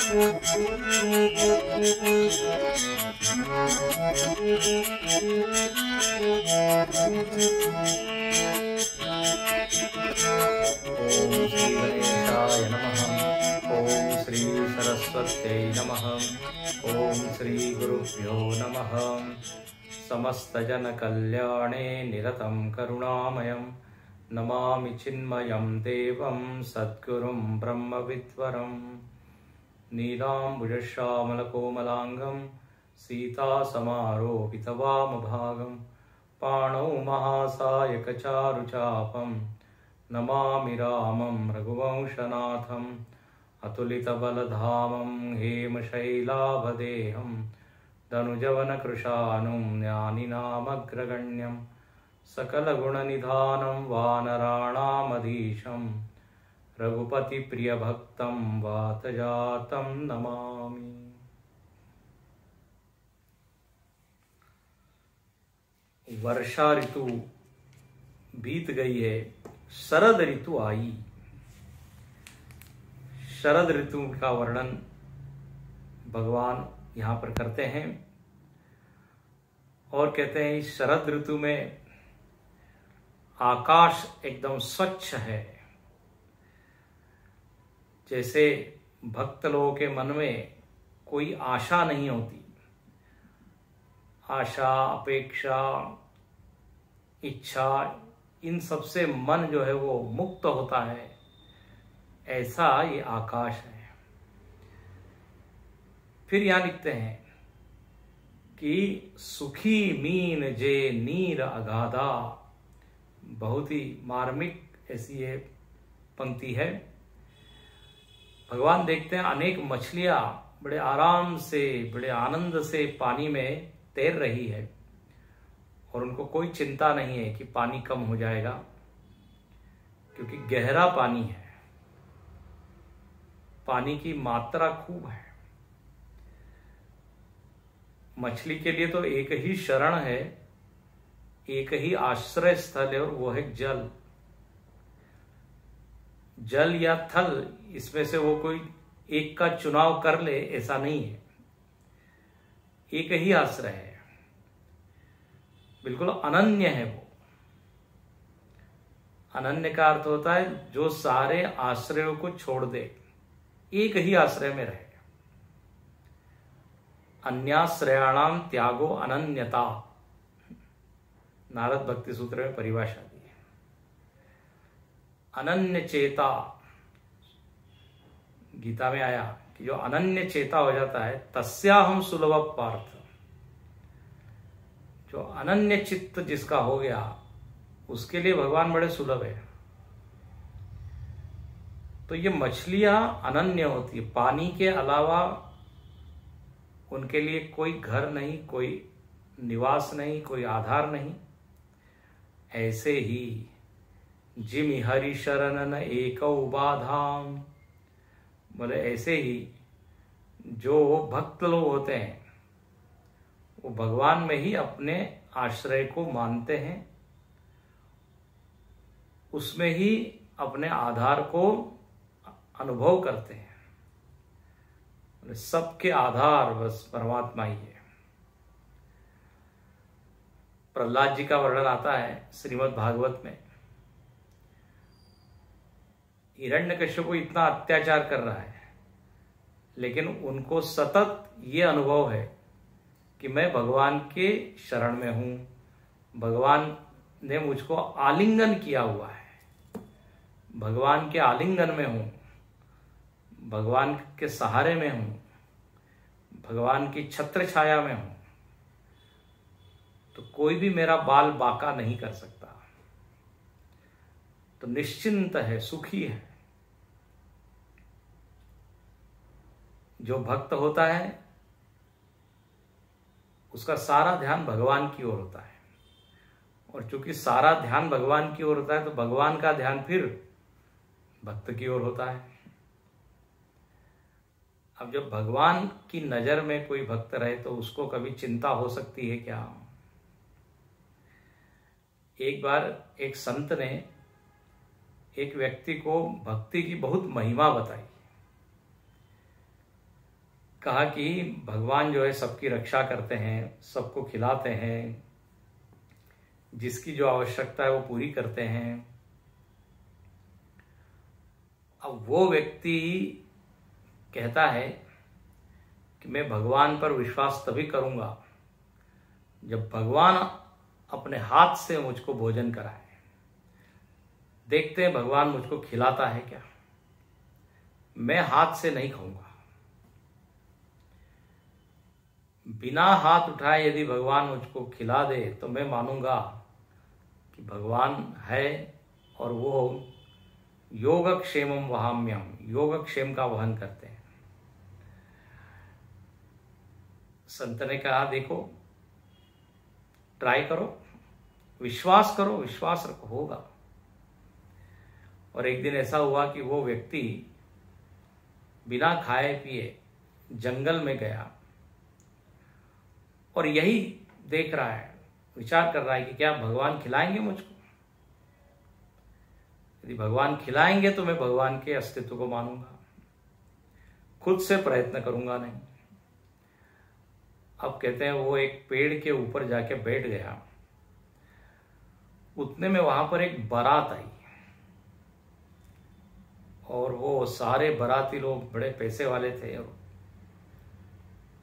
गणेशाय नमः। ओम श्री सरस्वत्यै नमः। ओम श्री गुरुभ्यो नमः। समस्त जन कल्याणे निरतं करुणामयं नमामि चिन्मयं देवं सद्गुरुं ब्रह्मविद्वरम्। नीलाम्बुजश्यामलकोमलाङ्गं सीतासमारोपितवामभागं पाणौ महासायकचारुचापं नमामि रामं रघुवंशनाथम्। अतुलितबलधामं हेमशैलाभदेहं धनुजवनकृशानुं ज्ञानिनामग्रगण्यं सकलगुणनिधानं वानराणामधीशं रघुपतिप्रियभक्तं वातजातं नमामि। वर्षा ऋतु बीत गई है, शरद ऋतु आई। शरद ऋतु का वर्णन भगवान यहाँ पर करते हैं और कहते हैं इस शरद ऋतु में आकाश एकदम स्वच्छ है। जैसे भक्त लोगों के मन में कोई आशा नहीं होती, आशा, अपेक्षा, इच्छा, इन सब से मन जो है वो मुक्त होता है, ऐसा ये आकाश है। फिर यहां लिखते हैं कि सुखी मीन जे नीर अगाधा। बहुत ही मार्मिक ऐसी ये पंक्ति है। भगवान देखते हैं अनेक मछलियां बड़े आराम से, बड़े आनंद से पानी में तैर रही है और उनको कोई चिंता नहीं है कि पानी कम हो जाएगा, क्योंकि गहरा पानी है, पानी की मात्रा खूब है। मछली के लिए तो एक ही शरण है, एक ही आश्रय स्थल है और वो है जल। जल या थल, इसमें से वो कोई एक का चुनाव कर ले ऐसा नहीं है, एक ही आश्रय है, बिल्कुल अनन्य है वो। अनन्य का अर्थ होता है जो सारे आश्रयों को छोड़ दे, एक ही आश्रय में रहे। अन्याश्रयाणाम त्यागो अनन्यता, नारद भक्ति सूत्र में परिभाषा दी है। अनन्य चेता, गीता में आया कि जो अनन्य चेता हो जाता है तस्याहम सुलभ पार्थ। जो अनन्य चित्त जिसका हो गया उसके लिए भगवान बड़े सुलभ है। तो ये मछलियां अनन्य होती है, पानी के अलावा उनके लिए कोई घर नहीं, कोई निवास नहीं, कोई आधार नहीं। ऐसे ही जिमि हरि शरणन एकौ बाधाम, बोले ऐसे ही जो भक्त लोग होते हैं वो भगवान में ही अपने आश्रय को मानते हैं, उसमें ही अपने आधार को अनुभव करते हैं। सबके आधार बस परमात्मा ही है। प्रहलाद जी का वर्णन आता है श्रीमद् भागवत में। हिरण्यकश्यप इतना अत्याचार कर रहा है, लेकिन उनको सतत ये अनुभव है कि मैं भगवान के शरण में हूं, भगवान ने मुझको आलिंगन किया हुआ है, भगवान के आलिंगन में हूं, भगवान के सहारे में हूं, भगवान की छत्र छाया में हूं, तो कोई भी मेरा बाल बांका नहीं कर सकता। तो निश्चिंत है, सुखी है। जो भक्त होता है उसका सारा ध्यान भगवान की ओर होता है, और चूंकि सारा ध्यान भगवान की ओर होता है तो भगवान का ध्यान फिर भक्त की ओर होता है। अब जब भगवान की नजर में कोई भक्त रहे तो उसको कभी चिंता हो सकती है क्या? एक बार एक संत ने एक व्यक्ति को भक्ति की बहुत महिमा बताई। कहा कि भगवान जो है सबकी रक्षा करते हैं, सबको खिलाते हैं, जिसकी जो आवश्यकता है वो पूरी करते हैं। अब वो व्यक्ति कहता है कि मैं भगवान पर विश्वास तभी करूंगा जब भगवान अपने हाथ से मुझको भोजन कराए। देखते हैं भगवान मुझको खिलाता है क्या, मैं हाथ से नहीं खाऊंगा। बिना हाथ उठाए यदि भगवान मुझको खिला दे तो मैं मानूंगा कि भगवान है और वो योगक्षेमम वहाम्यम, योगक्षेम का वहन करते हैं। संत ने कहा देखो, ट्राई करो, विश्वास करो, विश्वास रखो, होगा। और एक दिन ऐसा हुआ कि वो व्यक्ति बिना खाए पिए जंगल में गया और यही देख रहा है, विचार कर रहा है कि क्या भगवान खिलाएंगे मुझको। यदि भगवान खिलाएंगे तो मैं भगवान के अस्तित्व को मानूंगा, खुद से प्रयत्न करूंगा नहीं। अब कहते हैं वो एक पेड़ के ऊपर जाके बैठ गया। उतने में वहां पर एक बारात आई और वो सारे बाराती लोग बड़े पैसे वाले थे और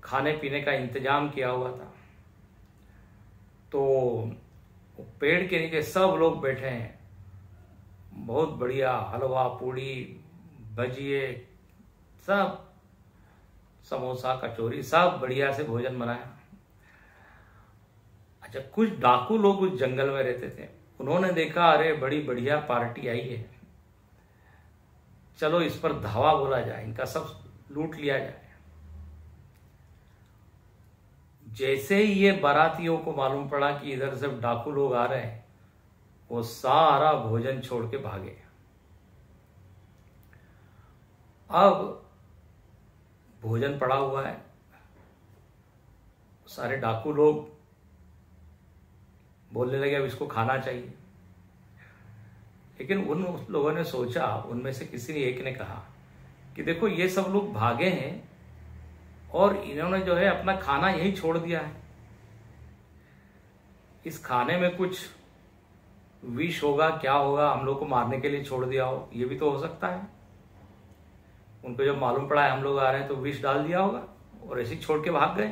खाने पीने का इंतजाम किया हुआ था। तो पेड़ के नीचे सब लोग बैठे हैं, बहुत बढ़िया हलवा पूड़ी भजिए सब, समोसा कचौरी सब बढ़िया से भोजन बनाया। अच्छा, कुछ डाकू लोग उस जंगल में रहते थे, उन्होंने देखा अरे बड़ी बढ़िया पार्टी आई है, चलो इस पर धावा बोला जाए, इनका सब लूट लिया जाए। जैसे ही ये बारातियों को मालूम पड़ा कि इधर से डाकू लोग आ रहे हैं, वो सारा भोजन छोड़ के भागे। अब भोजन पड़ा हुआ है, सारे डाकू लोग बोलने लगे अब इसको खाना चाहिए। लेकिन उन लोगों ने सोचा, उनमें से किसी एक ने कहा कि देखो ये सब लोग भागे हैं और इन्होंने जो है अपना खाना यहीं छोड़ दिया है, इस खाने में कुछ विष होगा, क्या होगा, हम लोग को मारने के लिए छोड़ दिया हो, ये भी तो हो सकता है। उनको जब मालूम पड़ा है हम लोग आ रहे हैं तो विष डाल दिया होगा और ऐसे ही छोड़ के भाग गए।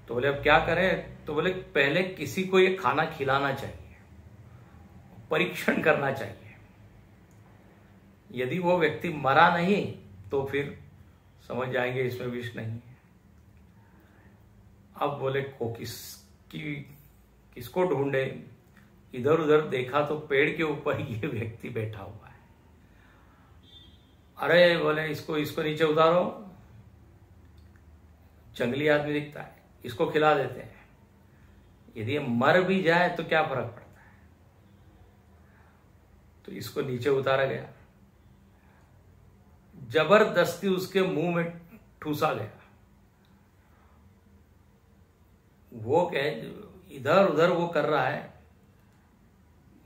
तो बोले अब क्या करें, तो बोले पहले किसी को ये खाना खिलाना चाहिए, परीक्षण करना चाहिए। यदि वो व्यक्ति मरा नहीं तो फिर समझ जाएंगे इसमें विष नहीं है। अब बोले को किसको ढूंढे, इधर उधर देखा तो पेड़ के ऊपर ये व्यक्ति बैठा हुआ है। अरे बोले इसको नीचे उतारो, जंगली आदमी दिखता है, इसको खिला देते हैं, यदि ये मर भी जाए तो क्या फर्क पड़ता है। तो इसको नीचे उतारा गया, जबरदस्ती उसके मुंह में ठूसा गया। वो कहे इधर उधर वो कर रहा है,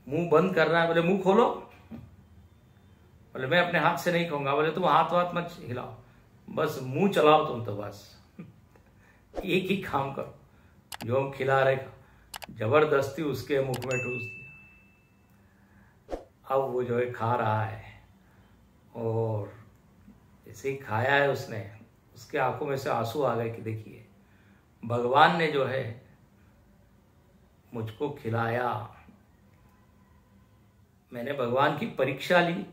मुंह बंद कर रहा है। बोले मुंह खोलो, बोले मैं अपने हाथ से नहीं खाऊंगा। बोले तुम हाथ मत हिलाओ, बस मुंह चलाओ तुम, तो बस एक ही काम करो, जो हम खिला रहे खा। जबरदस्ती उसके मुख में ठूस दिया। अब वो जो है खा रहा है और जैसे ही खाया है उसने, उसके आंखों में से आंसू आ गए कि देखिए भगवान ने जो है मुझको खिलाया, मैंने भगवान की परीक्षा ली,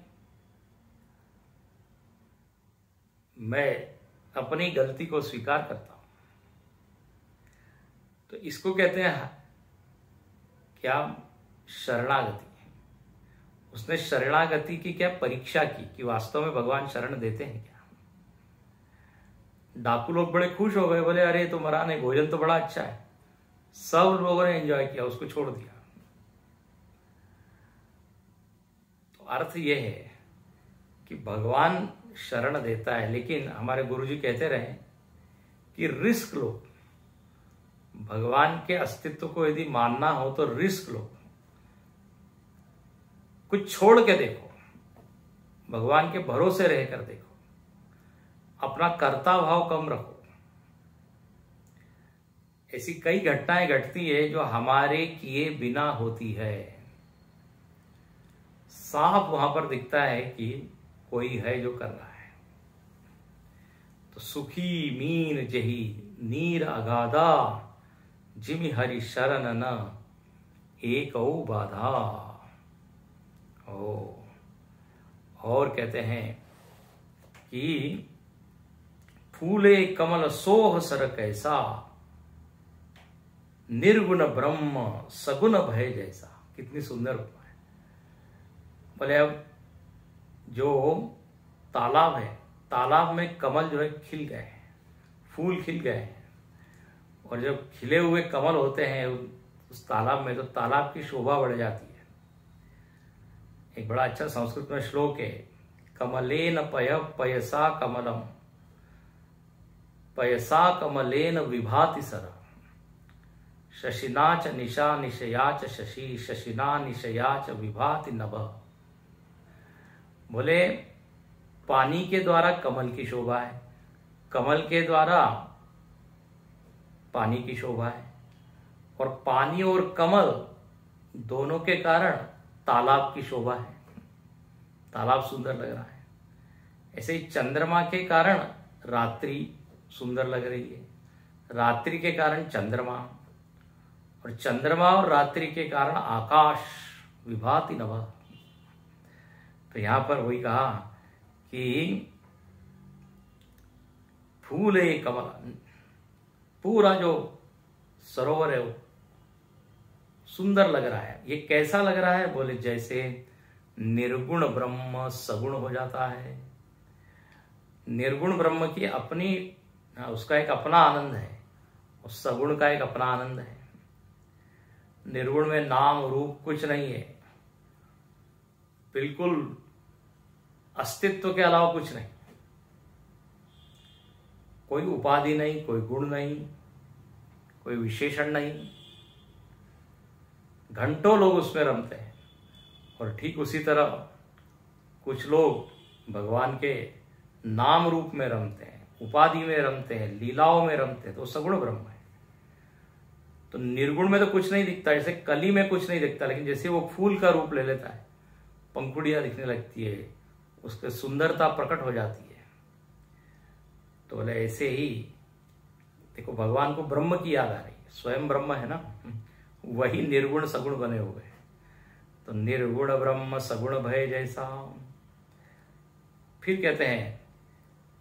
मैं अपनी गलती को स्वीकार करता हूं। तो इसको कहते हैं क्या, शरणागति। उसने शरणागति की क्या परीक्षा की कि वास्तव में भगवान शरण देते हैं क्या। डाकू लोग बड़े खुश हो गए, बोले अरे तो मरा नहीं, भोजन तो बड़ा अच्छा है। सब लोगों ने एंजॉय किया, उसको छोड़ दिया। तो अर्थ यह है कि भगवान शरण देता है, लेकिन हमारे गुरुजी कहते रहे कि रिस्क लो। भगवान के अस्तित्व को यदि मानना हो तो रिस्क लो, कुछ छोड़ के देखो, भगवान के भरोसे रहकर देखो। अपना कर्ता भाव कम रखो। ऐसी कई घटनाएं घटती है जो हमारे किए बिना होती है। साफ वहां पर दिखता है कि कोई है जो कर रहा है। तो सुखी मीन जही नीर अगाधा, जिमि हरि शरण न एक बाधा। और कहते हैं कि फूले कमल सोह सर कैसा, निर्गुण ब्रह्म सगुण भय जैसा। कितनी सुंदर उपमा है। बोले अब जो तालाब है, तालाब में कमल जो है खिल गए हैं, फूल खिल गए हैं, और जब खिले हुए कमल होते हैं उस तालाब में, तो तालाब की शोभा बढ़ जाती है। एक बड़ा अच्छा संस्कृत में श्लोक है, कमलेन पय पयसा कमलम, पयसा कमलेन विभाति सर, शशिना च निशा निशया च शशि, शशिना निशया च विभाति नभ। बोले पानी के द्वारा कमल की शोभा है, कमल के द्वारा पानी की शोभा है, और पानी और कमल दोनों के कारण तालाब की शोभा है, तालाब सुंदर लग रहा है। ऐसे ही चंद्रमा के कारण रात्रि सुंदर लग रही है, रात्रि के कारण चंद्रमा, और चंद्रमा और रात्रि के कारण आकाश विभाति नभ। तो यहां पर वही कहा कि फूले कमल, पूरा जो सरोवर है वो सुंदर लग रहा है। ये कैसा लग रहा है? बोले जैसे निर्गुण ब्रह्म सगुण हो जाता है। निर्गुण ब्रह्म की अपनी, उसका एक अपना आनंद है, और सगुण का एक अपना आनंद है। निर्गुण में नाम रूप कुछ नहीं है, बिल्कुल अस्तित्व के अलावा कुछ नहीं, कोई उपाधि नहीं, कोई गुण नहीं, कोई विशेषण नहीं। घंटों लोग उसमें रमते हैं। और ठीक उसी तरह कुछ लोग भगवान के नाम रूप में रमते हैं, उपाधि में रमते हैं, लीलाओं में रमते हैं, तो सगुण ब्रह्म है। तो निर्गुण में तो कुछ नहीं दिखता, जैसे कली में कुछ नहीं दिखता, लेकिन जैसे वो फूल का रूप ले लेता है, पंखुड़ियां दिखने लगती है, उसकी सुंदरता प्रकट हो जाती है। तो बोले ऐसे ही देखो भगवान को ब्रह्म की याद आ रही है, स्वयं ब्रह्म है ना, वही निर्गुण सगुण बने हुए हैं। तो निर्गुण ब्रह्म सगुण भय जैसा। फिर कहते हैं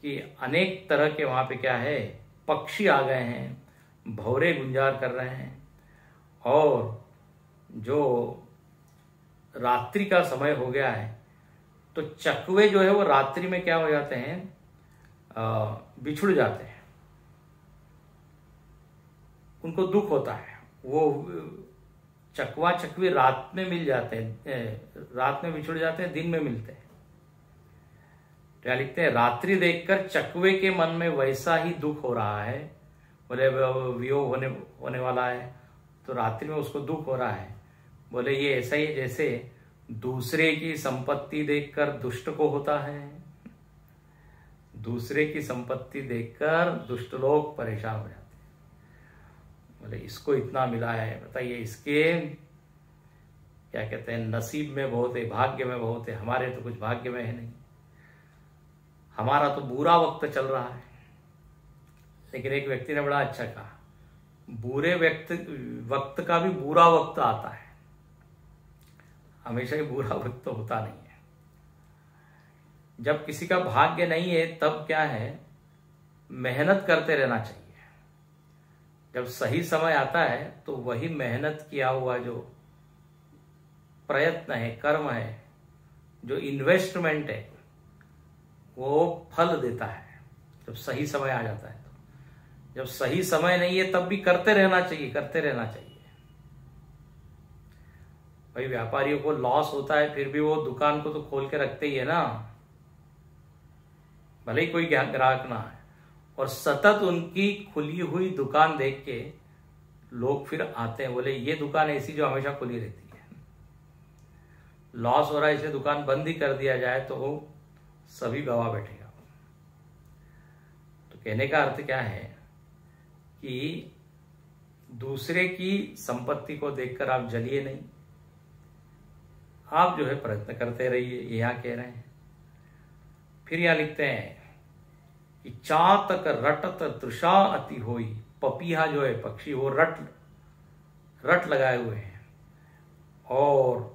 कि अनेक तरह के वहां पे क्या है, पक्षी आ गए हैं, भौरे गुंजार कर रहे हैं, और जो रात्रि का समय हो गया है तो चकवे जो है वो रात्रि में क्या हो जाते हैं, बिछुड़ जाते हैं, उनको दुख होता है। वो चकवा चकवी रात में मिल जाते हैं, रात में बिछुड़ जाते हैं, दिन में मिलते हैं। क्या लिखते हैं, रात्रि देखकर चकवे के मन में वैसा ही दुख हो रहा है। बोले वियोग होने वाला है, तो रात्रि में उसको दुख हो रहा है। बोले ये ऐसा ही जैसे दूसरे की संपत्ति देखकर दुष्ट को होता है। दूसरे की संपत्ति देखकर दुष्ट लोग परेशान हो जाते हैं। बोले इसको इतना मिला है, बताइए इसके क्या कहते हैं, नसीब में बहुत है, भाग्य में बहुत है, हमारे तो कुछ भाग्य में है नहीं, हमारा तो बुरा वक्त चल रहा है। लेकिन एक व्यक्ति ने बड़ा अच्छा कहा, बुरे वक्त का भी बुरा वक्त आता है, हमेशा ही बुरा वक्त तो होता नहीं है। जब किसी का भाग्य नहीं है तब क्या है, मेहनत करते रहना चाहिए। जब सही समय आता है तो वही मेहनत किया हुआ जो प्रयत्न है, कर्म है, जो इन्वेस्टमेंट है, वो फल देता है जब सही समय आ जाता है। तो जब सही समय नहीं है तब भी करते रहना चाहिए, करते रहना चाहिए। भाई व्यापारियों को लॉस होता है फिर भी वो दुकान को तो खोल के रखते ही है ना, भले ही कोई ग्राहक ना है, और सतत उनकी खुली हुई दुकान देख के लोग फिर आते हैं। बोले ये दुकान ऐसी जो हमेशा खुली रहती है, लॉस हो रहा है इसे दुकान बंद ही कर दिया जाए तो वो सभी गवा बैठेगा। कहने का अर्थ क्या है कि दूसरे की संपत्ति को देखकर आप जलिए नहीं, आप जो है प्रयत्न करते रहिए, ये यहां कह रहे हैं। फिर यहां लिखते हैं कि चातक रटत तृषा अति होई, पपीहा जो है पक्षी वो रट लगाए हुए हैं और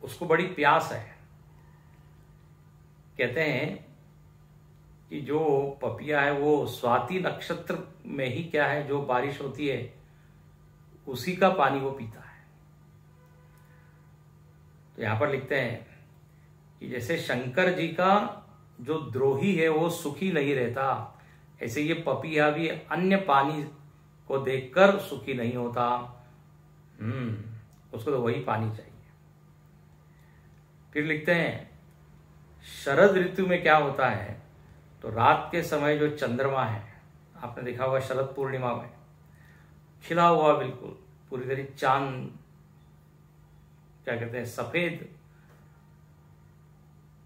उसको बड़ी प्यास है। कहते हैं कि जो पपिया है वो स्वाति नक्षत्र में ही क्या है, जो बारिश होती है उसी का पानी वो पीता है। तो यहां पर लिखते हैं कि जैसे शंकर जी का जो द्रोही है वो सुखी नहीं रहता, ऐसे ये पपिया भी अन्य पानी को देखकर सुखी नहीं होता। उसको तो वही पानी चाहिए। फिर लिखते हैं शरद ऋतु में क्या होता है, तो रात के समय जो चंद्रमा है, आपने देखा होगा शरद पूर्णिमा में खिला हुआ बिल्कुल पूरी तरह चांद, क्या कहते हैं, सफेद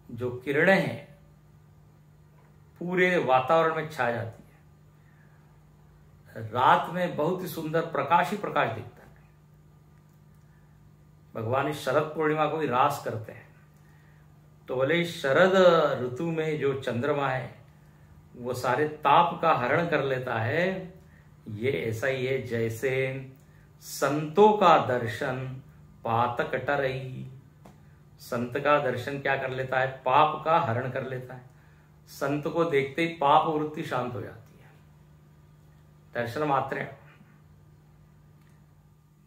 जो किरणें हैं पूरे वातावरण में छा जाती है। रात में बहुत ही सुंदर प्रकाश ही प्रकाश दिखता है। भगवान इस शरद पूर्णिमा को भी रास करते हैं। तो बोले शरद ऋतु में जो चंद्रमा है वो सारे ताप का हरण कर लेता है। ये ऐसा ही है जैसे संतों का दर्शन पातक टरई, संत का दर्शन क्या कर लेता है, पाप का हरण कर लेता है। संत को देखते ही पाप वृत्ति शांत हो जाती है, दर्शन मात्र।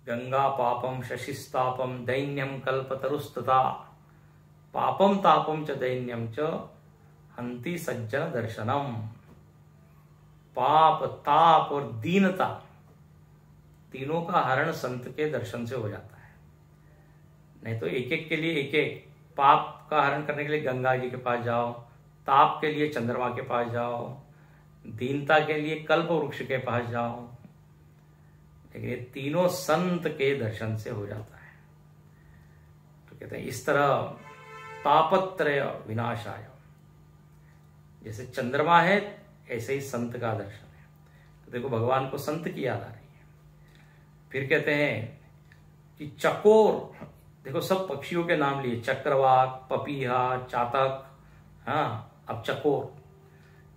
गंगा पापम शशिस्तापम दैन्यम कल्पतरुस्तथा पापम तापम च दैन्यम च हंति सज्जन दर्शनम। पाप, ताप और दीनता तीनों का हरण संत के दर्शन से हो जाता है। नहीं तो एक एक के लिए एक एक, पाप का हरण करने के लिए गंगा जी के पास जाओ, ताप के लिए चंद्रमा के पास जाओ, दीनता के लिए कल्प वृक्ष के पास जाओ, लेकिन ये तीनों संत के दर्शन से हो जाता है। तो कहते हैं इस तरह तापत्रय विनाशाय, जैसे चंद्रमा है ऐसे ही संत का दर्शन है। तो देखो भगवान को संत की याद आ रही है। फिर कहते हैं कि चकोर, देखो सब पक्षियों के नाम लिए, चक्रवाक, पपीहा, चातक, हाँ अब चकोर।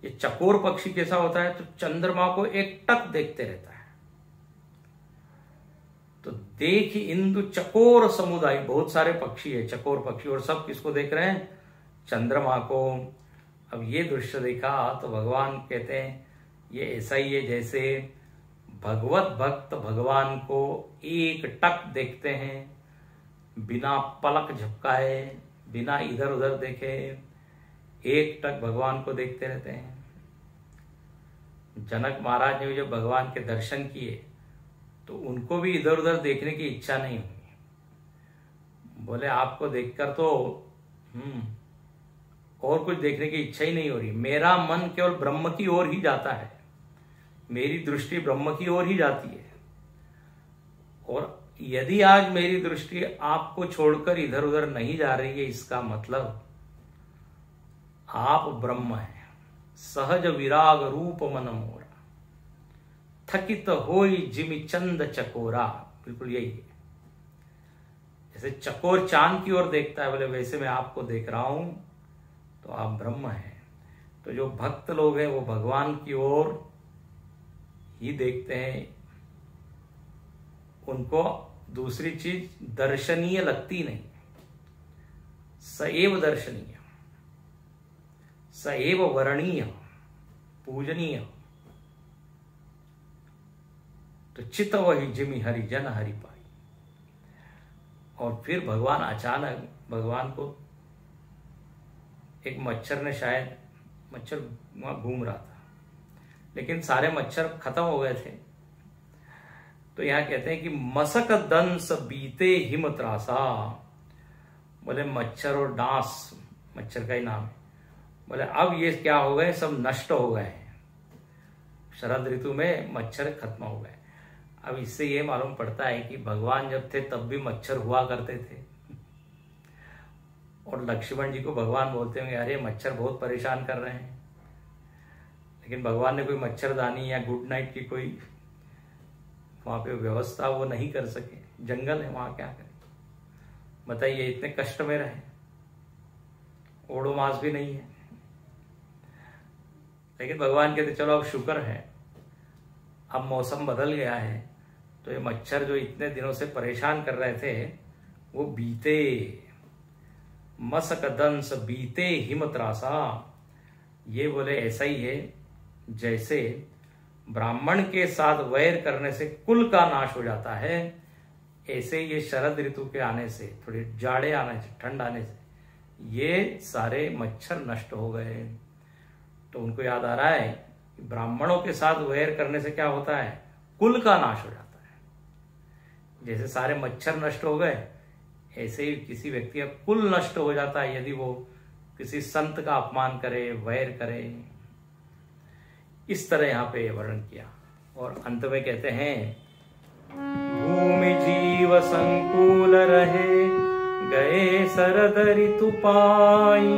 ये चकोर पक्षी कैसा होता है, तो चंद्रमा को एक टक देखते रहता है। तो देख इंदु चकोर समुदाय, बहुत सारे पक्षी है चकोर पक्षी, और सब किसको देख रहे हैं, चंद्रमा को। अब ये दृश्य देखा तो भगवान कहते हैं ये ऐसा ही है जैसे भगवत भक्त भगवान को एक टक देखते हैं, बिना पलक झपकाए, बिना इधर उधर देखे, एक टक भगवान को देखते रहते हैं। जनक महाराज ने जब भगवान के दर्शन किए तो उनको भी इधर उधर देखने की इच्छा नहीं हुई। बोले आपको देखकर तो और कुछ देखने की इच्छा ही नहीं हो रही, मेरा मन केवल ब्रह्म की ओर ही जाता है, मेरी दृष्टि ब्रह्म की ओर ही जाती है। और यदि आज मेरी दृष्टि आपको छोड़कर इधर उधर नहीं जा रही है, इसका मतलब आप ब्रह्म हैं। सहज विराग रूप मन मोरा, थकित होई जिमि चंद चकोरा, बिल्कुल यही है। जैसे चकोर चांद की ओर देखता है, बोले वैसे मैं आपको देख रहा हूं, तो आप ब्रह्म हैं। तो जो भक्त लोग हैं वो भगवान की ओर ही देखते हैं, उनको दूसरी चीज दर्शनीय लगती नहीं। सएव दर्शनीय, सएव वरणीय, पूजनीय। तो चित वही जिमि हरि जन हरि पाई। और फिर भगवान अचानक, भगवान को एक मच्छर ने, शायद मच्छर वहां घूम रहा था लेकिन सारे मच्छर खत्म हो गए थे। तो यहां कहते हैं कि मसक दंस बीते हिम त्रासा, बोले मच्छर और डांस, मच्छर का ही नाम है। बोले अब ये क्या हो गए, सब नष्ट हो गए हैं। शरद ऋतु में मच्छर खत्म हो गए। अब इससे ये मालूम पड़ता है कि भगवान जब थे तब भी मच्छर हुआ करते थे। और लक्ष्मण जी को भगवान बोलते होंगे अरे मच्छर बहुत परेशान कर रहे हैं। लेकिन भगवान ने कोई मच्छरदानी या गुड नाइट की कोई वहां पे व्यवस्था वो नहीं कर सके। जंगल है, वहां क्या करें बताइए, इतने कष्ट में रहे, ओडोमास भी नहीं है। लेकिन भगवान कहते चलो अब शुक्र है, अब मौसम बदल गया है, तो ये मच्छर जो इतने दिनों से परेशान कर रहे थे वो बीते। मसक दंस बीते हिमत्रासा। ये बोले ऐसा ही है जैसे ब्राह्मण के साथ वैर करने से कुल का नाश हो जाता है, ऐसे ये शरद ऋतु के आने से, थोड़ी जाड़े आने से, ठंड आने से ये सारे मच्छर नष्ट हो गए। तो उनको याद आ रहा है कि ब्राह्मणों के साथ वैर करने से क्या होता है, कुल का नाश हो जाता है। जैसे सारे मच्छर नष्ट हो गए, ऐसे ही किसी व्यक्ति का कुल नष्ट हो जाता है यदि वो किसी संत का अपमान करे, वैर करे। इस तरह यहाँ पे वर्णन किया। और अंत में कहते हैं भूमि जीव संकुल रहे, गए शरद ऋतु पाई,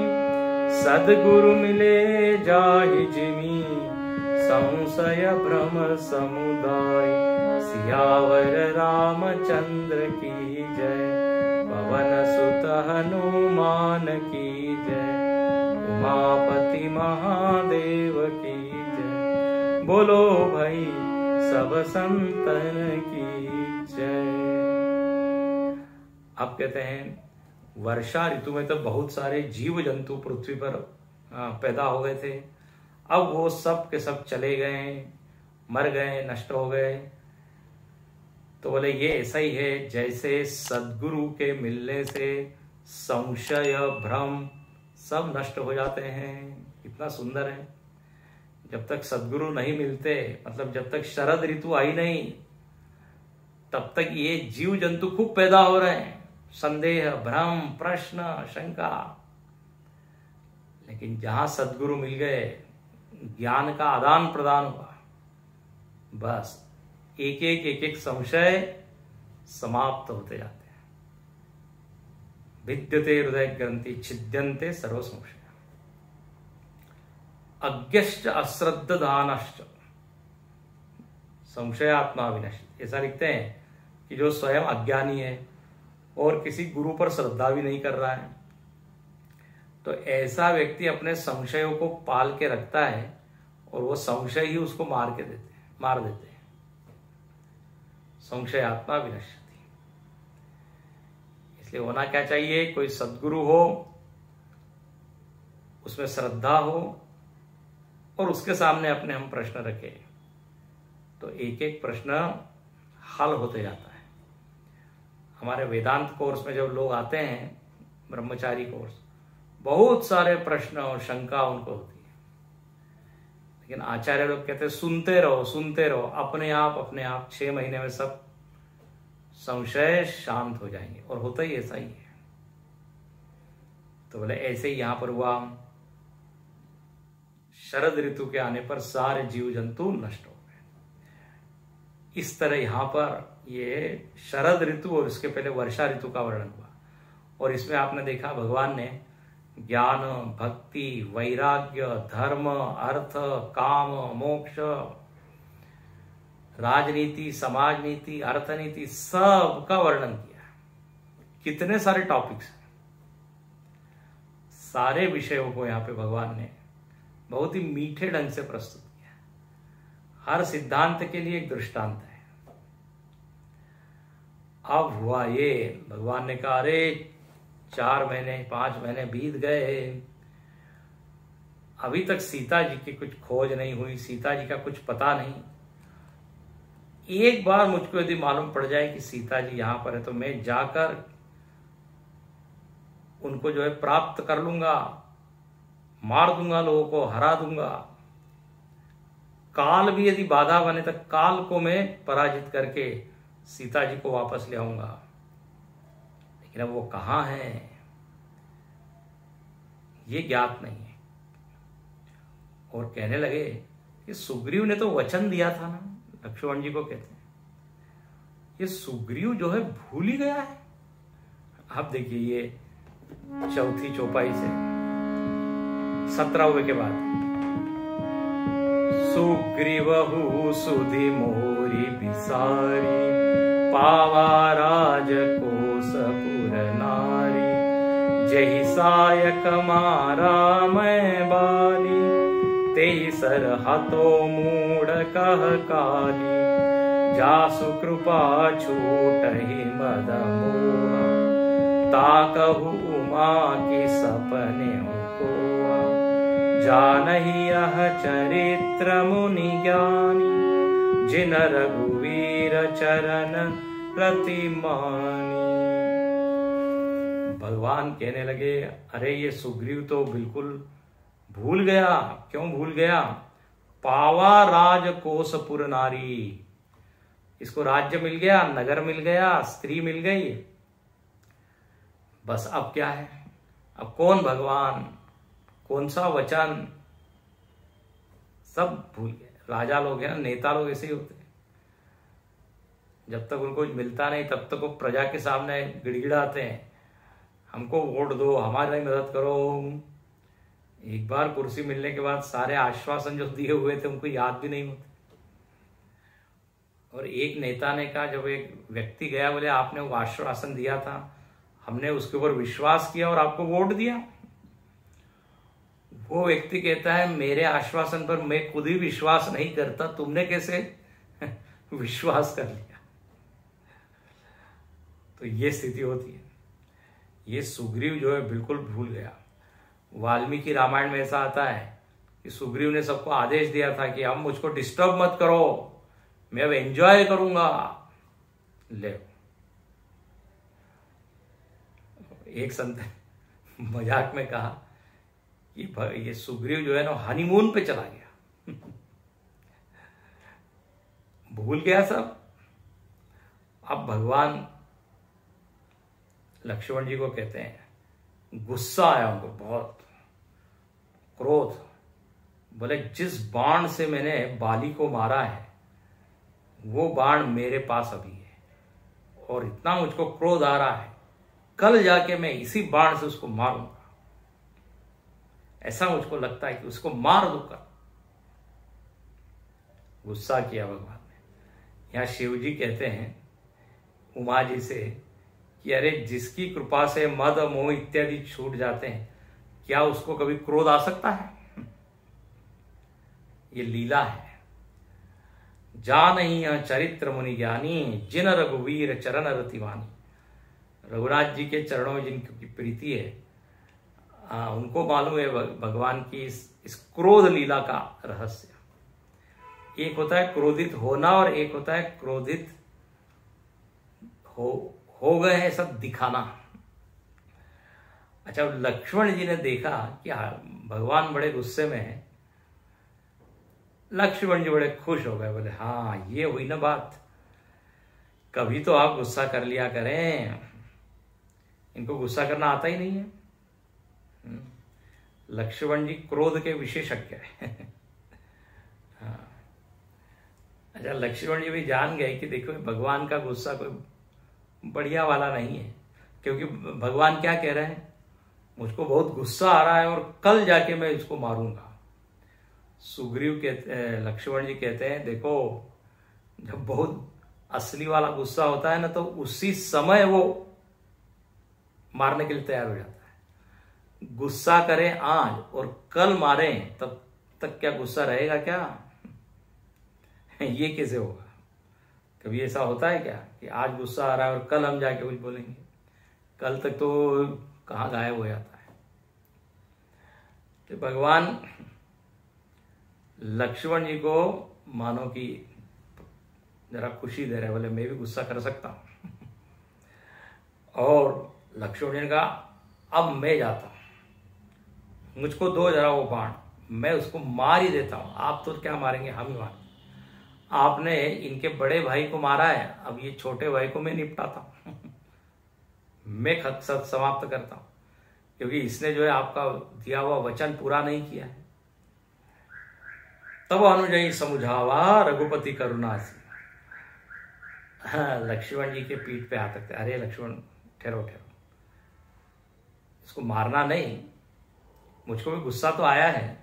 सदगुरु मिले जाहि जिमी, संशय भ्रम समुदाय। सियावर रामचंद्र की जय, पवन सुत हनुमान की जय, उमापति महादेव की जय। बोलो भाई सब संतन की जय। अब कहते हैं वर्षा ऋतु में तो बहुत सारे जीव जंतु पृथ्वी पर पैदा हो गए थे। अब वो सब के सब चले गए, मर गए, नष्ट हो गए। तो बोले ये ऐसा ही है जैसे सद्गुरु के मिलने से संशय भ्रम सब नष्ट हो जाते हैं। कितना सुंदर है। जब तक सद्गुरु नहीं मिलते, मतलब जब तक शरद ऋतु आई नहीं, तब तक ये जीव जंतु खूब पैदा हो रहे हैं, संदेह, भ्रम, प्रश्न, शंका। लेकिन जहां सद्गुरु मिल गए, ज्ञान का आदान प्रदान हुआ, बस एक एक संशय समाप्त होते जाते हैं। विद्यते हृदय ग्रंथि छिद्यन्ते सर्व संशय, अज्ञश्च अश्रद्ध दानश्च संशयात्मा विनश्यति। ऐसा लिखते हैं कि जो स्वयं अज्ञानी है और किसी गुरु पर श्रद्धा भी नहीं कर रहा है, तो ऐसा व्यक्ति अपने संशयों को पाल के रखता है और वो संशय ही उसको मार देते हैं। संशयात्मा विनश्यति। इसलिए होना क्या चाहिए, कोई सद्गुरु हो, उसमें श्रद्धा हो और उसके सामने अपने हम प्रश्न रखें, तो एक एक प्रश्न हल होते जाता है। हमारे वेदांत कोर्स में जब लोग आते हैं, ब्रह्मचारी कोर्स, बहुत सारे प्रश्न और शंका उनको होती है, लेकिन आचार्य लोग कहते हैं सुनते रहो, अपने आप 6 महीने में सब संशय शांत हो जाएंगे। और होता ही ऐसा ही है। तो बोले ऐसे ही यहां पर हुआ, शरद ऋतु के आने पर सारे जीव जंतु नष्ट हो गए। इस तरह यहां पर ये शरद ऋतु और इसके पहले वर्षा ऋतु का वर्णन हुआ। और इसमें आपने देखा भगवान ने ज्ञान, भक्ति, वैराग्य, धर्म, अर्थ, काम, मोक्ष, राजनीति, समाज नीति, अर्थनीति, सब का वर्णन किया। कितने सारे टॉपिक्स हैं, सारे विषयों को यहाँ पे भगवान ने बहुत ही मीठे ढंग से प्रस्तुत किया। हर सिद्धांत के लिए एक दृष्टांत है। अब हुआ ये, भगवान ने कहा अरे 4 महीने 5 महीने बीत गए, अभी तक सीता जी की कुछ खोज नहीं हुई, सीता जी का कुछ पता नहीं। एक बार मुझको यदि मालूम पड़ जाए कि सीता जी यहां पर है, तो मैं जाकर उनको जो है प्राप्त कर लूंगा, मार दूंगा, लोगों को हरा दूंगा। काल भी यदि बाधा बने तो काल को मैं पराजित करके सीता जी को वापस ले आऊंगा। लेकिन अब वो कहां है ये ज्ञात नहीं है। और कहने लगे कि सुग्रीव ने तो वचन दिया था ना, लक्ष्मण जी को कहते हैं, ये सुग्रीव जो है भूल ही गया है। अब देखिए ये 4थी चौपाई से 17वें के बाद सुग्रीवहु सुधि मोरी बिसारी, पावा राजकोसपुर नारी, जहि सायक मारा मैं बाली, तेहि सरहतो मूढ़ कह काली, जासु कृपा छूटहि मद मोहा, ताकहु उमा की सपने कोआ, जानहि यह चरित्र मुनि ज्ञानी, जिन रघुवीर चरण प्रतिमानी। भगवान कहने लगे, अरे ये सुग्रीव तो बिल्कुल भूल गया। क्यों भूल गया? पावा राजकोसपुर नारी, इसको राज्य मिल गया, नगर मिल गया, स्त्री मिल गई, बस अब क्या है? अब कौन भगवान, कौन सा वचन, सब भूल गए। राजा लोग हैं, नेता लोग ऐसे ही होते हैं, जब तक उनको मिलता नहीं तब तक वो प्रजा के सामने गिड़गिड़ाते हैं, हमको वोट दो, हमारी मदद करो। एक बार कुर्सी मिलने के बाद सारे आश्वासन जो दिए हुए थे उनको याद भी नहीं होते। और एक नेता ने कहा, जब एक व्यक्ति गया, बोले आपने वो आश्वासन दिया था, हमने उसके ऊपर विश्वास किया और आपको वोट दिया। वो व्यक्ति कहता है, मेरे आश्वासन पर मैं खुद ही विश्वास नहीं करता, तुमने कैसे विश्वास कर लिया? तो ये स्थिति होती है। ये सुग्रीव जो है बिल्कुल भूल गया। वाल्मीकि रामायण में ऐसा आता है कि सुग्रीव ने सबको आदेश दिया था कि हम मुझको डिस्टर्ब मत करो, मैं अब एंजॉय करूंगा। ले, एक संत मजाक में कहा कि ये सुग्रीव जो है ना हनीमून पे चला गया, भूल गया सब। अब भगवान लक्ष्मण जी को कहते हैं, गुस्सा आया उनको, बहुत क्रोध। बोले, जिस बाण से मैंने बाली को मारा है वो बाण मेरे पास अभी है, और इतना मुझको क्रोध आ रहा है, कल जाके मैं इसी बाण से उसको मारूंगा। ऐसा मुझको लगता है कि उसको मार दूंगा। गुस्सा किया भगवान ने। यहां शिव जी कहते हैं उमा जी से कि अरे, जिसकी कृपा से मद मोह इत्यादि छूट जाते हैं, क्या उसको कभी क्रोध आ सकता है? ये लीला है। जानहि यह चरित्र मुनि ज्ञानी, जिन रघुवीर चरण रतिवानी। रघुनाथ जी के चरणों में जिनकी प्रीति है, उनको मालूम है भगवान की इस क्रोध लीला का रहस्य। एक होता है क्रोधित होना और एक होता है क्रोधित हो गए हैं सब दिखाना। अच्छा, लक्ष्मण जी ने देखा कि भगवान बड़े गुस्से में हैं। लक्ष्मण जी बड़े खुश हो गए, बोले हाँ, ये हुई ना बात, कभी तो आप गुस्सा कर लिया करें, इनको गुस्सा करना आता ही नहीं है। लक्ष्मण जी क्रोध के विशेषज्ञ है। हाँ। अच्छा, लक्ष्मण जी भी जान गए कि देखो भगवान का गुस्सा कोई बढ़िया वाला नहीं है, क्योंकि भगवान क्या कह रहे हैं, मुझको बहुत गुस्सा आ रहा है और कल जाके मैं इसको मारूंगा। सुग्रीव कहते, लक्ष्मण जी कहते हैं, देखो जब बहुत असली वाला गुस्सा होता है ना, तो उसी समय वो मारने के लिए तैयार हो जाता है। गुस्सा करें आज और कल मारें, तब तक क्या गुस्सा रहेगा क्या? ये कैसे होगा? कभी ऐसा होता है क्या कि आज गुस्सा आ रहा है और कल हम जाके कुछ बोलेंगे? कल तक तो कहाँ गायब हो जाता है। तो भगवान लक्ष्मण जी को मानो कि जरा खुशी दे रहे, बोले मैं भी गुस्सा कर सकता हूं। और लक्ष्मण जी ने कहा, अब मैं जाता हूं, मुझको दो जरा वो बाण, मैं उसको मार ही देता हूं। आप तो क्या मारेंगे, हम ही मारेंगे। आपने इनके बड़े भाई को मारा है, अब ये छोटे भाई को मैं निपटाता हूं। मैं खत समाप्त करता हूं, क्योंकि इसने जो है आपका दिया हुआ वचन पूरा नहीं किया है। तब अनुजई समुझावा रघुपति करुणा से। हाँ, लक्ष्मण जी के पीठ पे हाथ रखते, अरे लक्ष्मण ठहरो ठहरो, इसको मारना नहीं, मुझको भी गुस्सा तो आया है,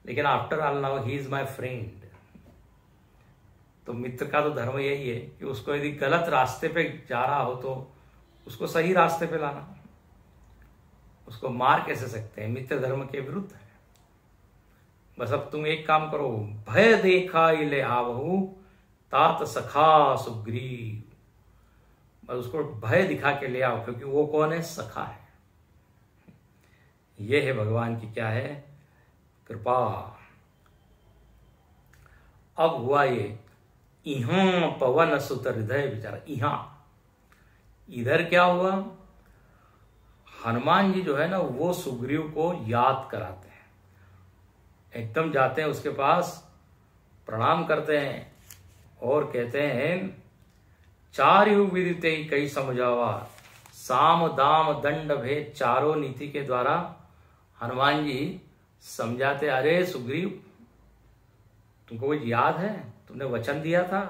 लेकिन after all now he is my friend. तो मित्र का तो धर्म यही है कि उसको यदि गलत रास्ते पे जा रहा हो तो उसको सही रास्ते पे लाना। उसको मार कैसे सकते हैं, मित्र धर्म के विरुद्ध है। बस अब तुम एक काम करो, भय देखा ले आवहु तात सखा सुग्रीव। बस उसको भय दिखा के ले आओ, क्योंकि वो कौन है, सखा है। ये है भगवान की क्या है, कृपा। अब हुआ ये इहां पवन सुत हृदय विचार। इहां, इधर क्या हुआ, हनुमान जी जो है ना वो सुग्रीव को याद कराते हैं, एकदम जाते हैं उसके पास, प्रणाम करते हैं और कहते हैं चारु विदिते कई समझावा, साम दाम दंड भेद चारों नीति के द्वारा हनुमान जी समझाते, अरे सुग्रीव तुमको कुछ याद है, तुमने वचन दिया था,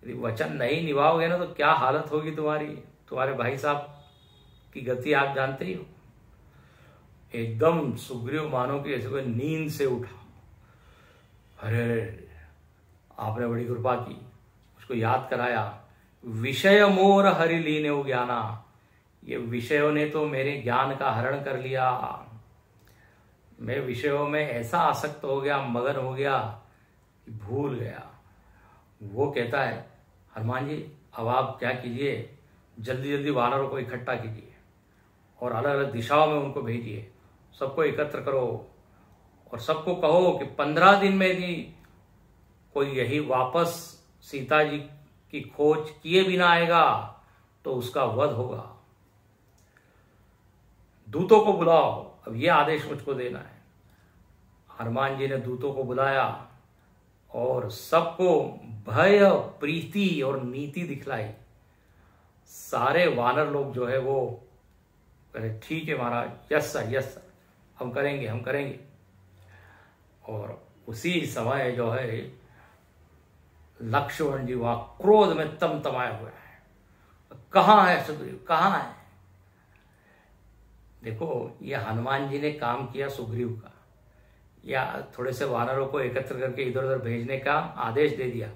यदि वचन नहीं निभाओगे ना तो क्या हालत होगी तुम्हारी, तुम्हारे भाई साहब की गति आप जानते ही हो। एकदम सुग्रीव मानो कि ऐसे कोई नींद से उठा, अरे आपने बड़ी कृपा की, उसको याद कराया। विषय मोर हरि लीने ज्ञाना, ये विषयों ने तो मेरे ज्ञान का हरण कर लिया, मैं विषयों में ऐसा आसक्त हो गया, मगन हो गया कि भूल गया। वो कहता है हनुमान जी अब आप क्या कीजिए, जल्दी जल्दी वानरों को इकट्ठा कीजिए और अलग अलग दिशाओं में उनको भेजिए, सबको एकत्र करो और सबको कहो कि 15 दिन में यदि कोई यही वापस सीता जी की खोज किए बिना आएगा तो उसका वध होगा। दूतों को बुलाओ, अब ये आदेश मुझको देना है। हनुमान जी ने दूतों को बुलाया और सबको भय प्रीति और नीति दिखलाई। सारे वानर लोग जो है वो कहे ठीक है महाराज, यस सर यस सर, हम करेंगे हम करेंगे। और उसी समय जो है लक्ष्मण जी वहां क्रोध में तमतमाए हुए हैं, कहां है सुग्रीव, कहां है। देखो ये हनुमान जी ने काम किया सुग्रीव का, या थोड़े से वानरों को एकत्र करके इधर उधर भेजने का आदेश दे दिया,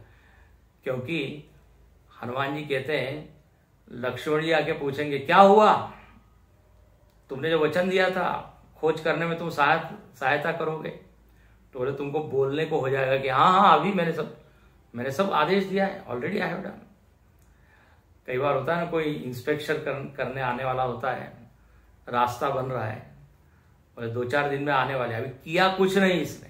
क्योंकि हनुमान जी कहते हैं लक्ष्मण जी आके पूछेंगे क्या हुआ, तुमने जो वचन दिया था खोज करने में तुम सहायता करोगे, तो बोले तुमको बोलने को हो जाएगा कि हाँ हाँ अभी मैंने सब आदेश दिया है, ऑलरेडी आई हैव डन। कई बार होता है ना, कोई इंस्पेक्शन करने आने वाला होता है, रास्ता बन रहा है, बोले 2-4 दिन में आने वाले, अभी किया कुछ नहीं इसने,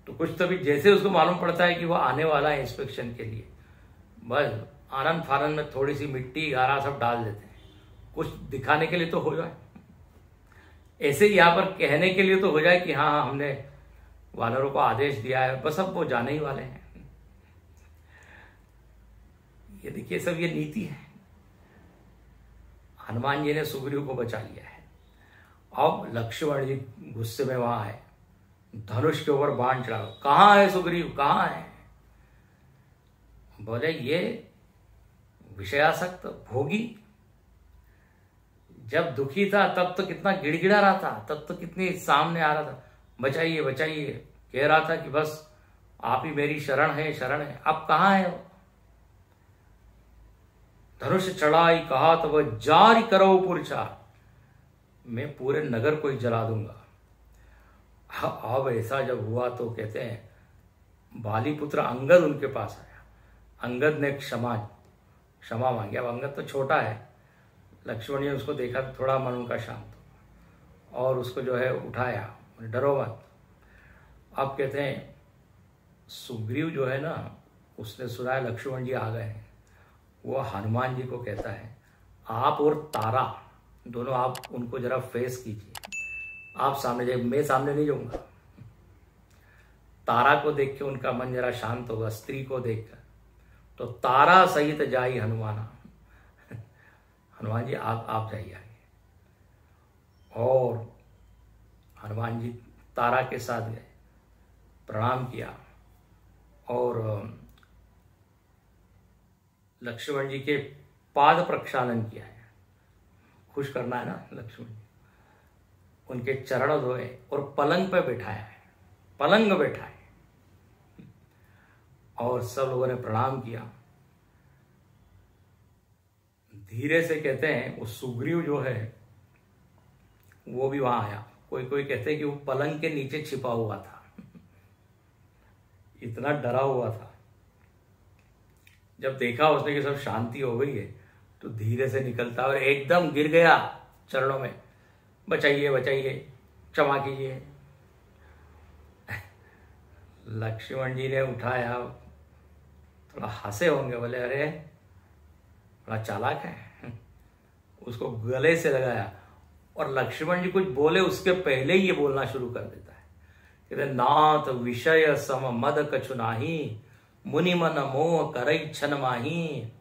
तो कुछ तो भी जैसे उसको मालूम पड़ता है कि वो आने वाला है इंस्पेक्शन के लिए, बस आनंद फानंद में थोड़ी सी मिट्टी गारा सब डाल देते हैं, कुछ दिखाने के लिए तो हो जाए, ऐसे यहाँ पर कहने के लिए तो हो जाए कि हाँ हाँ हमने वानरों को आदेश दिया है, बस अब वो जाने ही वाले हैं। ये देखिए सब ये नीति है। हनुमान जी ने सुग्रीव को बचा लिया है। अब लक्ष्मण जी गुस्से में वहां है, धनुष के ऊपर बाण चढ़ाओ, कहां है सुग्रीव कहां है। बोले ये विषयासक्त भोगी जब दुखी था तब तो कितना गिड़गिड़ा रहा था, तब तो कितनी सामने आ रहा था, बचाइए बचाइए कह रहा था कि बस आप ही मेरी शरण है शरण है। अब कहां है वो। धनुष चढ़ाई कहा तो वह जारी करो पुरछा, मैं पूरे नगर को ही जला दूंगा। अब ऐसा जब हुआ तो कहते हैं बाली पुत्र अंगद उनके पास आया, अंगद ने क्षमा मांगी। अब अंगद तो छोटा है, लक्ष्मण ने उसको देखा तो थोड़ा मन उनका शांत हो और उसको जो है उठाया, डरो मत। अब कहते हैं सुग्रीव जो है ना उसने सुना है लक्ष्मण जी आ गए हैं, वो हनुमान जी को कहता है आप और तारा दोनों आप उनको जरा फेस कीजिए, आप सामने जाइए, मैं सामने नहीं जाऊंगा। तारा को देख के उनका मन जरा शांत होगा, स्त्री को देखकर। तो तारा सहित जाई हनुमाना, हनुमान जी आप जाइए आगे। और हनुमान जी तारा के साथ गए, प्रणाम किया और लक्ष्मण जी के पाद प्रक्षालन किया है, खुश करना है ना लक्ष्मण जी, उनके चरण धोए और पलंग पे बैठाया है, पलंग बैठा है। और सब लोगों ने प्रणाम किया। धीरे से कहते हैं वो सुग्रीव जो है वो भी वहां आया। कोई कोई कहते हैं कि वो पलंग के नीचे छिपा हुआ था, इतना डरा हुआ था। जब देखा उसने कि सब शांति हो गई है तो धीरे से निकलता और एकदम गिर गया चरणों में, बचाइए बचाइए, क्षमा कीजिए। लक्ष्मण जी ने उठाया, थोड़ा हंसे होंगे, बोले अरे बड़ा चालाक है। उसको गले से लगाया और लक्ष्मण जी कुछ बोले उसके पहले ही ये बोलना शुरू कर देता है, कहते नाथ विषय सम मद कछु नाही, मुनि मन मोह करई छन माही।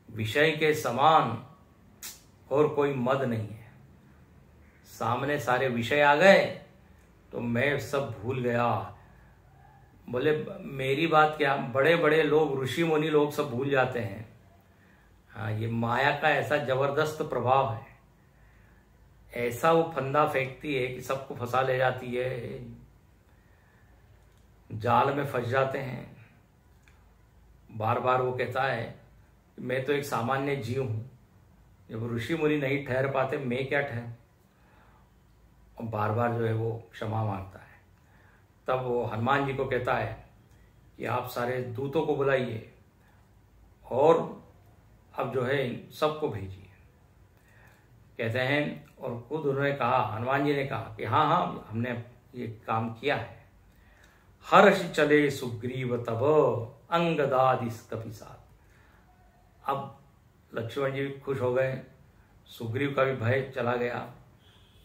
विषय के समान और कोई मद नहीं है। सामने सारे विषय आ गए तो मैं सब भूल गया। बोले मेरी बात क्या, बड़े बड़े लोग, ऋषि मुनि लोग सब भूल जाते हैं। हाँ, ये माया का ऐसा जबरदस्त प्रभाव है, ऐसा वो फंदा फेंकती है कि सबको फंसा ले जाती है, जाल में फंस जाते हैं। बार बार वो कहता है कि मैं तो एक सामान्य जीव हूं, जब ऋषि मुनि नहीं ठहर पाते मैं क्या ठहर। और बार बार जो है वो क्षमा मांगता है। तब वो हनुमान जी को कहता है कि आप सारे दूतों को बुलाइए और अब जो है सबको भेजिए। कहते हैं और खुद उन्होंने कहा, हनुमान जी ने कहा कि हाँ हाँ हमने ये काम किया है। हर्ष चले सुग्रीव तब अंगदादिस कपिसात। अब लक्ष्मण जी भी खुश हो गए, सुग्रीव का भी भय चला गया।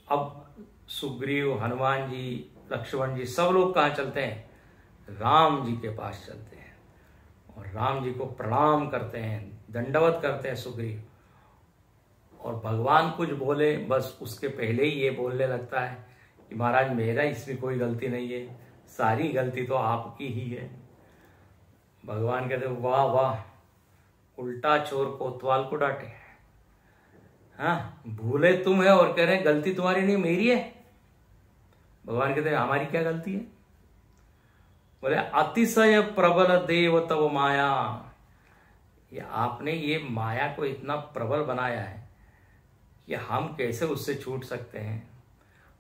अब सुग्रीव, हनुमान जी, लक्ष्मण जी सब लोग कहाँ चलते हैं, राम जी के पास चलते हैं और राम जी को प्रणाम करते हैं, दंडवत करते हैं सुग्रीव। और भगवान कुछ बोले बस उसके पहले ही ये बोलने लगता है कि महाराज मेरा इसमें कोई गलती नहीं है, सारी गलती तो आपकी ही है। भगवान कहते वाह वाह, उल्टा चोर कोतवाल को डांटे। हाँ, भूले तुम है और कह रहे हैं गलती तुम्हारी नहीं मेरी है। भगवान कहते हैं हमारी क्या गलती है। बोले अतिशय प्रबल देव तव माया, ये आपने ये माया को इतना प्रबल बनाया है कि हम कैसे उससे छूट सकते हैं,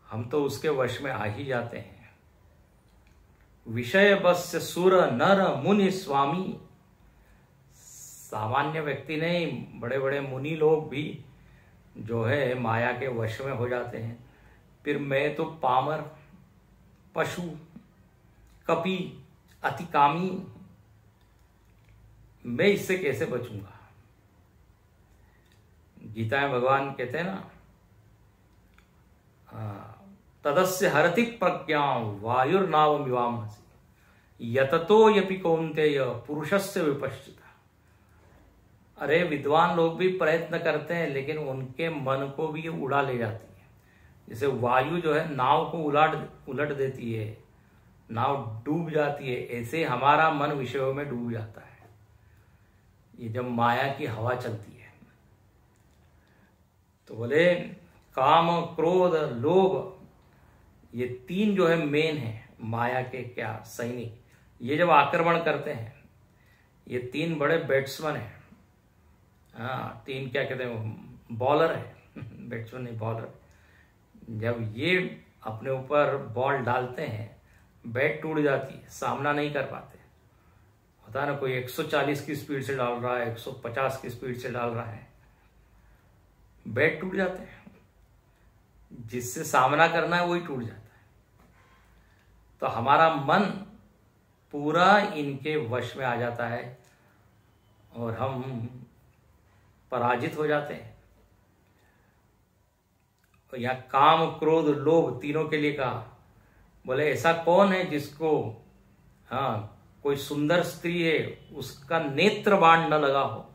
हम तो उसके वश में आ ही जाते हैं। विषय बस सुर नर मुनि स्वामी, सामान्य व्यक्ति नहीं, बड़े बड़े मुनि लोग भी जो है माया के वश में हो जाते हैं। फिर मैं तो पामर, पशु, कपि, अतिकामी, मैं इससे कैसे बचूंगा। गीता में भगवान कहते हैं ना, तदस्य हरति प्रज्ञा वायुर्नाव मिवामसि यततो यपि कौन्तेय पुरुषस्य विपश्चिता। अरे विद्वान लोग भी प्रयत्न करते हैं लेकिन उनके मन को भी ये उड़ा ले जाती है। जैसे वायु जो है नाव को उलट देती है, नाव डूब जाती है, ऐसे हमारा मन विषयों में डूब जाता है। ये जब माया की हवा चलती है तो बोले काम, क्रोध, लोभ, ये तीन जो है मेन है माया के क्या सैनिक। ये जब आक्रमण करते हैं, ये तीन बड़े बैट्समैन हैं। हाँ, तीन क्या कहते हैं, बॉलर है, बैट्समैन नहीं बॉलर। जब ये अपने ऊपर बॉल डालते हैं, बैट टूट जाती है, सामना नहीं कर पाते। होता है ना, कोई 140 की स्पीड से डाल रहा है, 150 की स्पीड से डाल रहा है, बैट टूट जाते हैं। जिससे सामना करना है वही टूट जाता है। तो हमारा मन पूरा इनके वश में आ जाता है और हम पराजित हो जाते हैं। और यहाँ काम, क्रोध, लोभ तीनों के लिए कहा। बोले ऐसा कौन है जिसको, हाँ, कोई सुंदर स्त्री है उसका नेत्र बाण न लगा हो।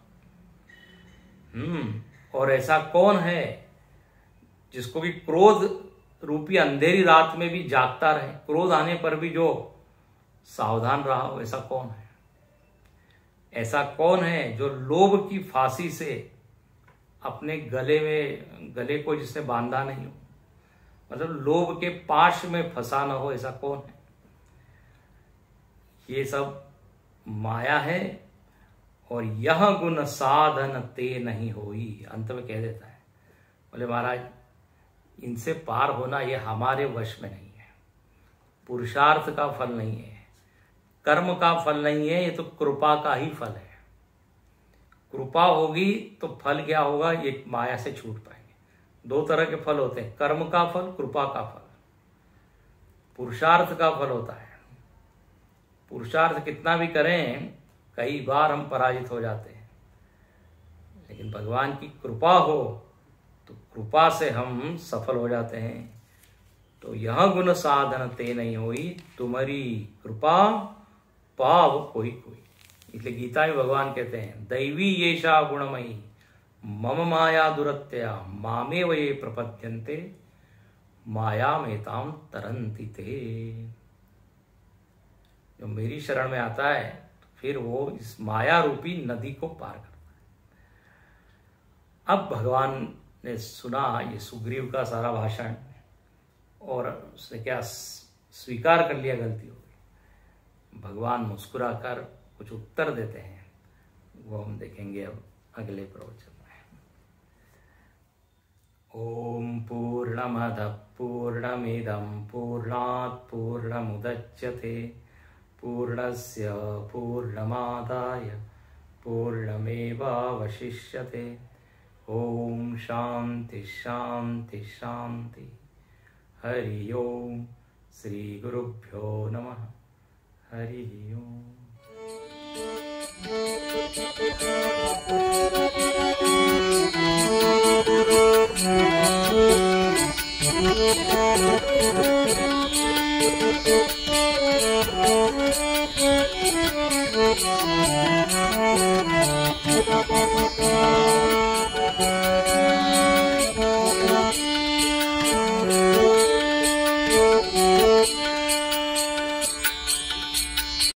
और ऐसा कौन है जिसको भी क्रोध रूपी अंधेरी रात में भी जागता रहे, क्रोध आने पर भी जो सावधान रहा हो, ऐसा कौन है। ऐसा कौन है जो लोभ की फांसी से अपने गले को जिसने बांधा नहीं हो, मतलब लोभ के पाश में फंसा ना हो, ऐसा कौन है। ये सब माया है और यह गुण साधन ते नहीं होई, अंत में कह देता है। बोले महाराज इनसे पार होना ये हमारे वश में नहीं है, पुरुषार्थ का फल नहीं है, कर्म का फल नहीं है, ये तो कृपा का ही फल है। कृपा होगी तो फल क्या होगा, ये माया से छूट पाएंगे। दो तरह के फल होते हैं, कर्म का फल, कृपा का फल। पुरुषार्थ का फल होता है, पुरुषार्थ कितना भी करें कई बार हम पराजित हो जाते हैं, लेकिन भगवान की कृपा हो तो कृपा से हम सफल हो जाते हैं। तो यह गुण साधन ते नहीं होई, तुम्हारी कृपा पाव कोई कोई। इसलिए गीता में भगवान कहते हैं दैवी येषा गुणमयी मम माया दुरत्या मामे वये प्रपद्यन्ते माया मेताम तरंति ते। जो मेरी शरण में आता है तो फिर वो इस माया रूपी नदी को पार करता है। अब भगवान ने सुना ये सुग्रीव का सारा भाषण और उसने क्या स्वीकार कर लिया गलती हो गई। भगवान मुस्कुराकर कुछ उत्तर देते हैं, वो हम देखेंगे अब अगले प्रवचन में। ओम पूर्णमदः पूर्णमिदं पूर्णात् पूर्णमुदच्यते पूर्णस्य पूर्णमादाय पूर्णमेवावशिष्यते। ओम शांति शांति शांति। हरि ओम। श्री गुरुभ्यो नमः। हरि ओम।